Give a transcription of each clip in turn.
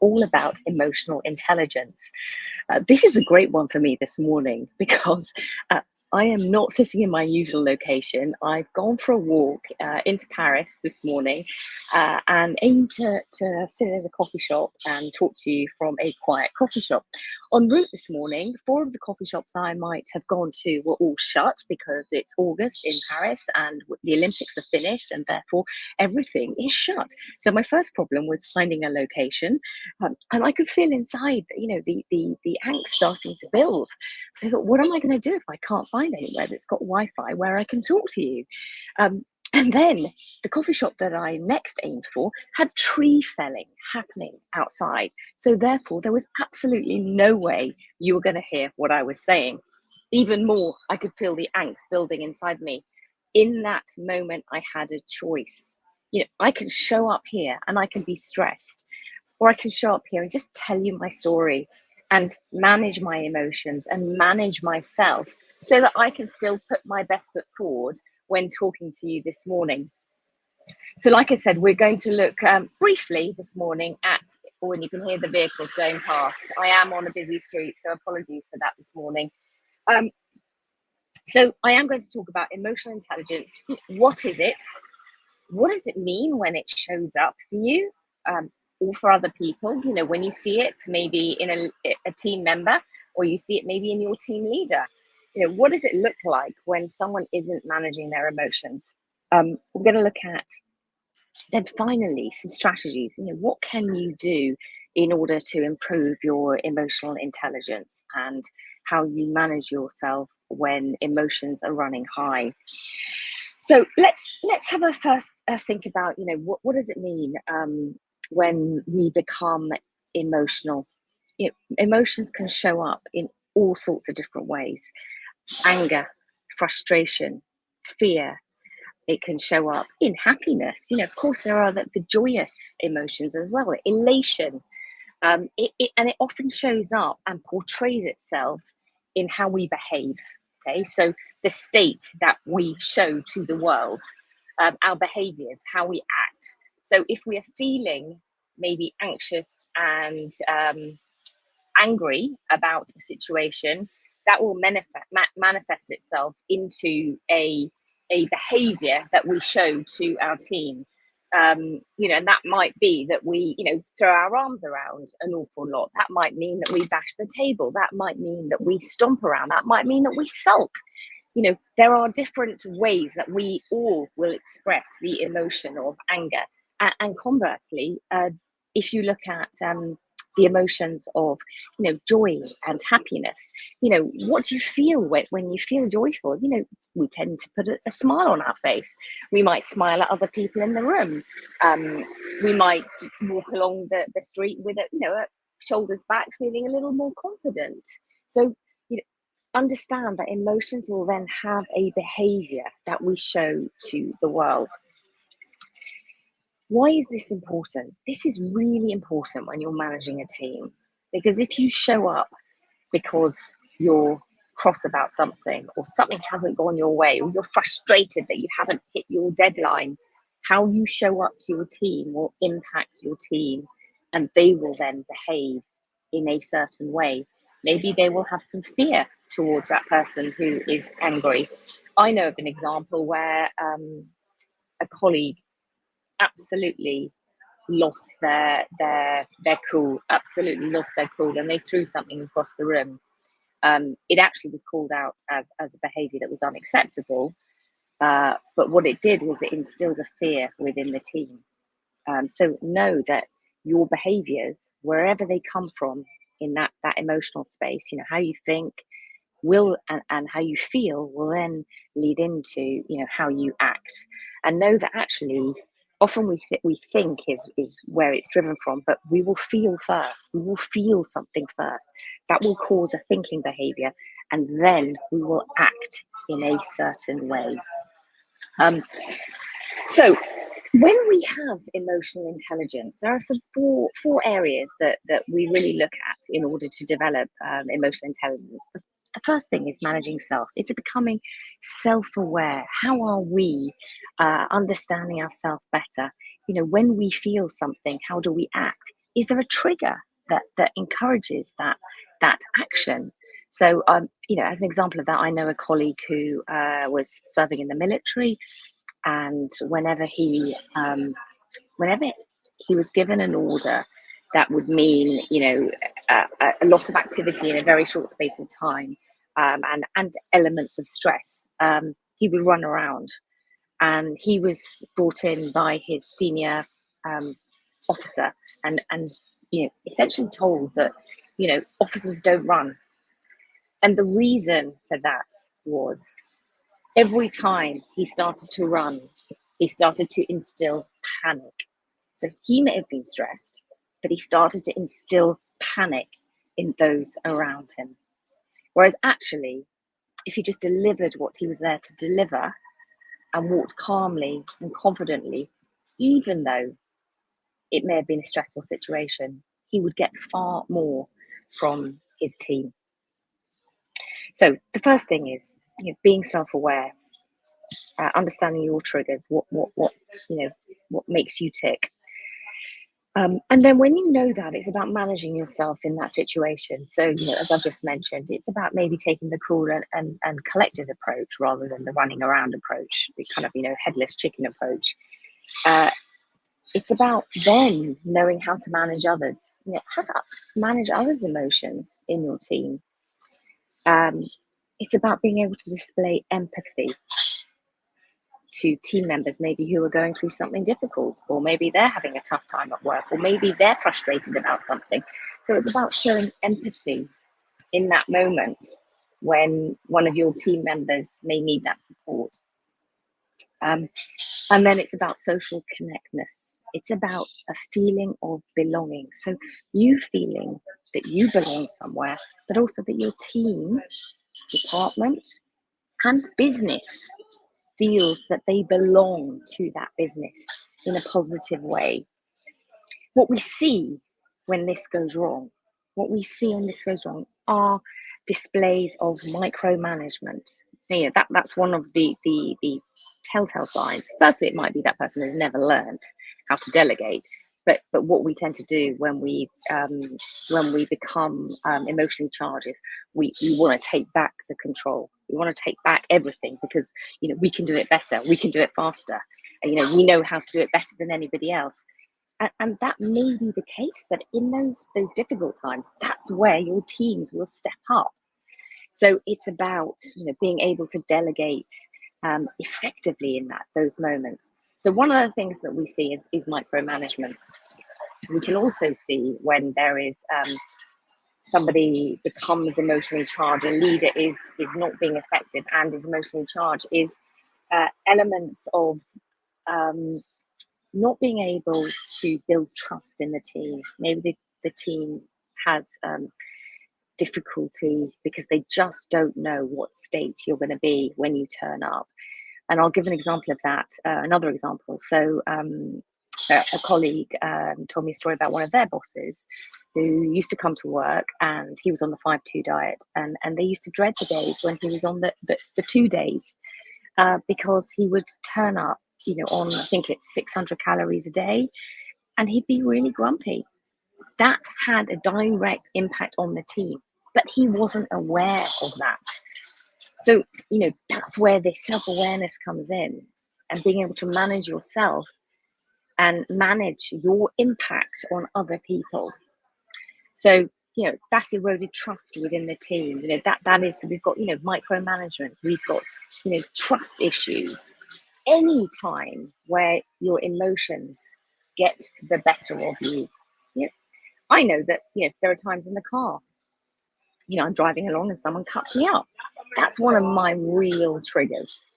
all about emotional intelligence. This is a great one for me this morning because I am not sitting in my usual location. I've gone for a walk into Paris this morning and aim to sit at a coffee shop and talk to you from a quiet coffee shop. En route this morning, four of the coffee shops I might have gone to were all shut because it's August in Paris and the Olympics are finished and therefore everything is shut. So my first problem was finding a location, and I could feel inside, the angst starting to build. So I thought, what am I going to do if I can't find anywhere that's got Wi-Fi where I can talk to you? And then the coffee shop that I next aimed for had tree felling happening outside. So therefore, there was absolutely no way you were going to hear what I was saying. Even more, I could feel the angst building inside me. In that moment, I had a choice. I can show up here and I can be stressed, or I can show up here and just tell you my story and manage my emotions and manage myself so that I can still put my best foot forward when talking to you this morning. So like I said, we're going to look briefly this morning at, when you can hear the vehicles going past. I am on a busy street, so apologies for that this morning. So I am going to talk about emotional intelligence. What is it? What does it mean when it shows up for you or for other people? When you see it maybe in a team member, or you see it maybe in your team leader. What does it look like when someone isn't managing their emotions? We're going to look at then finally some strategies. What can you do in order to improve your emotional intelligence and how you manage yourself when emotions are running high? So let's have a first think about what does it mean when we become emotional. Emotions can show up in all sorts of different ways: anger, frustration, fear. It can show up in happiness. Of course, there are the joyous emotions as well, elation. And it often shows up and portrays itself in how we behave. Okay, so the state that we show to the world, our behaviors, how we act. So if we are feeling maybe anxious and angry about a situation, that will manifest itself into a behavior that we show to our team. And that might be that we, throw our arms around an awful lot. That might mean that we bash the table. That might mean that we stomp around. That might mean that we sulk. There are different ways that we all will express the emotion of anger. And conversely, if you look at the emotions of joy and happiness, what do you feel when you feel joyful? We tend to put a smile on our face. We might smile at other people in the room. We might walk along the street with shoulders back, feeling a little more confident. So understand that emotions will then have a behavior that we show to the world. Why is this important? This is really important when you're managing a team, because if you show up because you're cross about something, or something hasn't gone your way, or you're frustrated that you haven't hit your deadline, how you show up to your team will impact your team, and they will then behave in a certain way. Maybe they will have some fear towards that person who is angry. I know of an example where a colleague absolutely lost their cool, and they threw something across the room. It actually was called out as a behavior that was unacceptable, but what it did was it instilled a fear within the team. So know that your behaviors, wherever they come from in that emotional space, how you think will and how you feel will then lead into how you act. And know that actually often we think is where it's driven from, but we will feel first. We will feel something first that will cause a thinking behavior, and then we will act in a certain way. So when we have emotional intelligence, there are some four areas that we really look at in order to develop emotional intelligence. The first thing is managing self. It's becoming self-aware. How are we understanding ourselves better? When we feel something, how do we act? is there a trigger that encourages that action? So, as an example of that, I know a colleague who was serving in the military, and whenever he was given an order that would mean, a lot of activity in a very short space of time, and elements of stress, he would run around. And he was brought in by his senior um, officer, and essentially told that officers don't run. And the reason for that was every time he started to run, he started to instill panic. So he may have been stressed, but he started to instill panic in those around him. Whereas actually, if he just delivered what he was there to deliver and walked calmly and confidently, even though it may have been a stressful situation, he would get far more from his team. So the first thing is being self-aware, understanding your triggers, what makes you tick. And then when you know that, it's about managing yourself in that situation. So, as I've just mentioned, it's about maybe taking the cool and collected approach rather than the running around approach, the kind of, headless chicken approach. It's about then knowing how to manage others, how to manage others' emotions in your team. It's about being able to display empathy to team members maybe who are going through something difficult, or maybe they're having a tough time at work, or maybe they're frustrated about something. So it's about showing empathy in that moment when one of your team members may need that support. And then it's about social connectedness. It's about a feeling of belonging. So you feeling that you belong somewhere, but also that your team, department, and business feels that they belong to that business in a positive way. What we see when this goes wrong, are displays of micromanagement. That's one of the telltale signs. Firstly, it might be that person has never learned how to delegate. But what we tend to do when we become emotionally charged is we want to take back the control. We want to take back everything because we can do it better, we can do it faster, and we know how to do it better than anybody else. And that may be the case, but in those difficult times, that's where your teams will step up. So it's about being able to delegate effectively in those moments. So one of the things that we see is micromanagement. We can also see when there is somebody becomes emotionally charged, a leader is not being effective and is emotionally charged, is elements of not being able to build trust in the team. Maybe the team has difficulty because they just don't know what state you're going to be when you turn up. And I'll give an example of that, another example. So a colleague told me a story about one of their bosses who used to come to work, and he was on the 5-2 diet, and they used to dread the days when he was on the 2 days, because he would turn up on, I think it's 600 calories a day, and he'd be really grumpy. That had a direct impact on the team, but he wasn't aware of that. So, that's where this self-awareness comes in, and being able to manage yourself and manage your impact on other people. So, that's eroded trust within the team. That is, we've got, micromanagement, we've got, trust issues. Any time where your emotions get the better of you, I know that, there are times in the car, I'm driving along and someone cuts me up. That's one of my real triggers.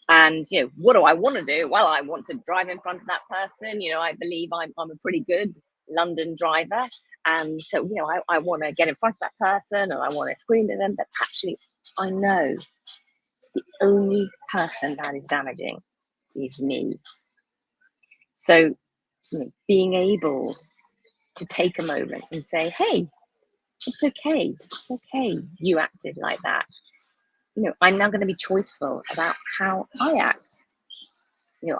And, what do I want to do? Well, I want to drive in front of that person. I believe I'm a pretty good London driver. And so, I want to get in front of that person and I want to scream at them. But actually, I know the only person that is damaging is me. So, being able to take a moment and say, hey, it's okay. It's okay. You acted like that. I'm now going to be choiceful about how I act.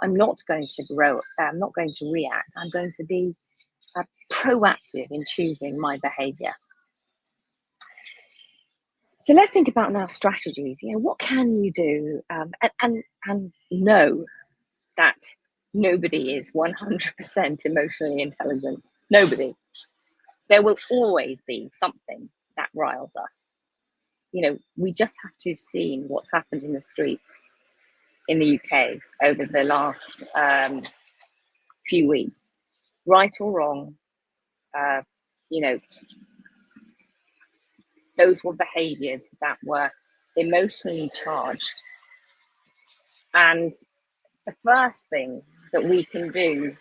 I'm not going to grow. I'm not going to react. I'm going to be proactive in choosing my behavior. So let's think about now strategies. What can you do? And know that nobody is 100% emotionally intelligent. Nobody. There will always be something that riles us. We just have to have seen what's happened in the streets in the UK over the last few weeks. Right or wrong, you know, those were behaviors that were emotionally charged. And the first thing that we can do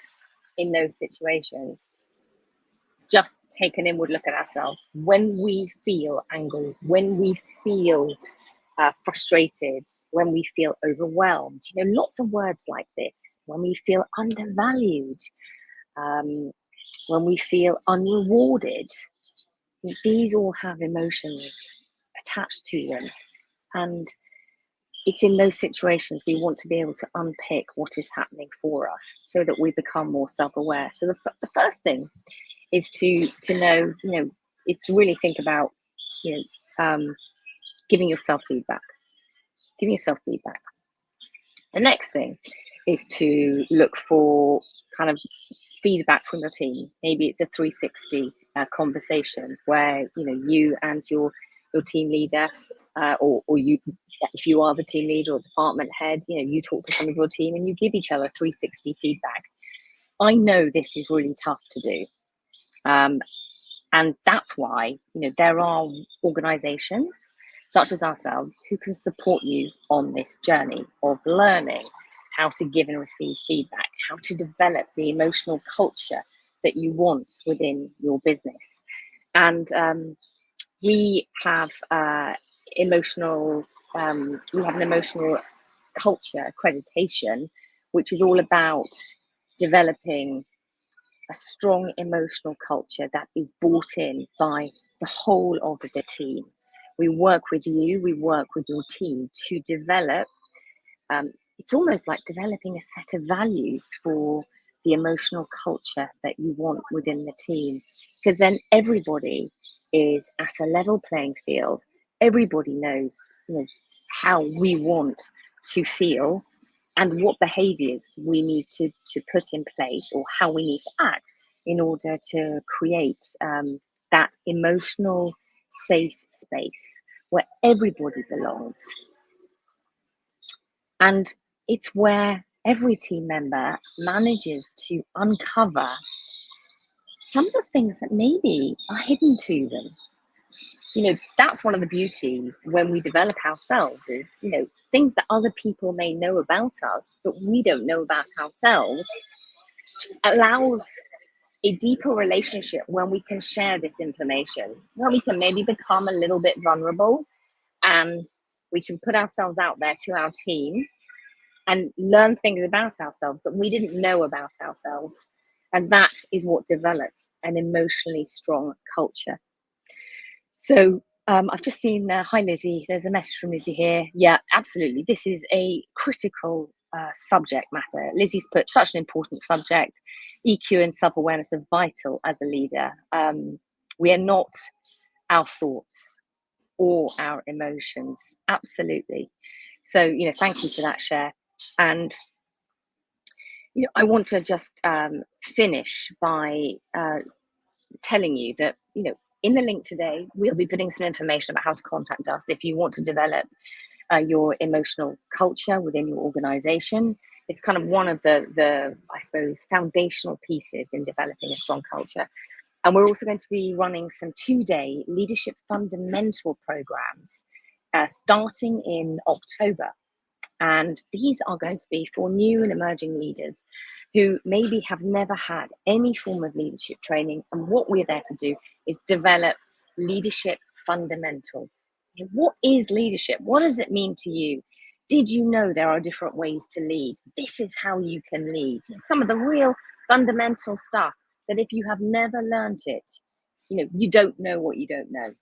in those situations, just take an inward look at ourselves. When we feel angry, when we feel frustrated, when we feel overwhelmed, lots of words like this, when we feel undervalued, when we feel unrewarded, these all have emotions attached to them. And it's in those situations we want to be able to unpick what is happening for us so that we become more self-aware. So the first thing is to know, is to really think about, giving yourself feedback. Giving yourself feedback. The next thing is to look for kind of feedback from your team. Maybe it's a 360 conversation where you and your team leader, or you, if you are the team leader or department head, you talk to some of your team and you give each other 360 feedback. I know this is really tough to do, and that's why there are organizations such as ourselves who can support you on this journey of learning how to give and receive feedback, how to develop the emotional culture that you want within your business. And we have an emotional culture accreditation, which is all about developing a strong emotional culture that is bought in by the whole of the team. We work with you, we work with your team to develop, it's almost like developing a set of values for the emotional culture that you want within the team. Because then everybody is at a level playing field. Everybody knows, how we want to feel and what behaviors we need to put in place, or how we need to act in order to create that emotional safe space where everybody belongs. And it's where every team member manages to uncover some of the things that maybe are hidden to them. That's one of the beauties when we develop ourselves is, things that other people may know about us, but we don't know about ourselves, allows a deeper relationship when we can share this information, when we can maybe become a little bit vulnerable and we can put ourselves out there to our team and learn things about ourselves that we didn't know about ourselves. And that is what develops an emotionally strong culture. So I've just seen, hi Lizzie, there's a message from Lizzie here. Yeah, absolutely. This is a critical subject matter. Lizzie's put such an important subject. EQ and self-awareness are vital as a leader. We are not our thoughts or our emotions. Absolutely. So, thank you for that share. And I want to just finish by telling you that, in the link today, we'll be putting some information about how to contact us if you want to develop your emotional culture within your organization. It's kind of one of the, I suppose, foundational pieces in developing a strong culture. And we're also going to be running some 2-day leadership fundamental programs starting in October. And these are going to be for new and emerging leaders who maybe have never had any form of leadership training. And what we're there to do is develop leadership fundamentals. What is leadership? What does it mean to you? Did you know there are different ways to lead? This is how you can lead. Some of the real fundamental stuff that if you have never learned it, you don't know what you don't know.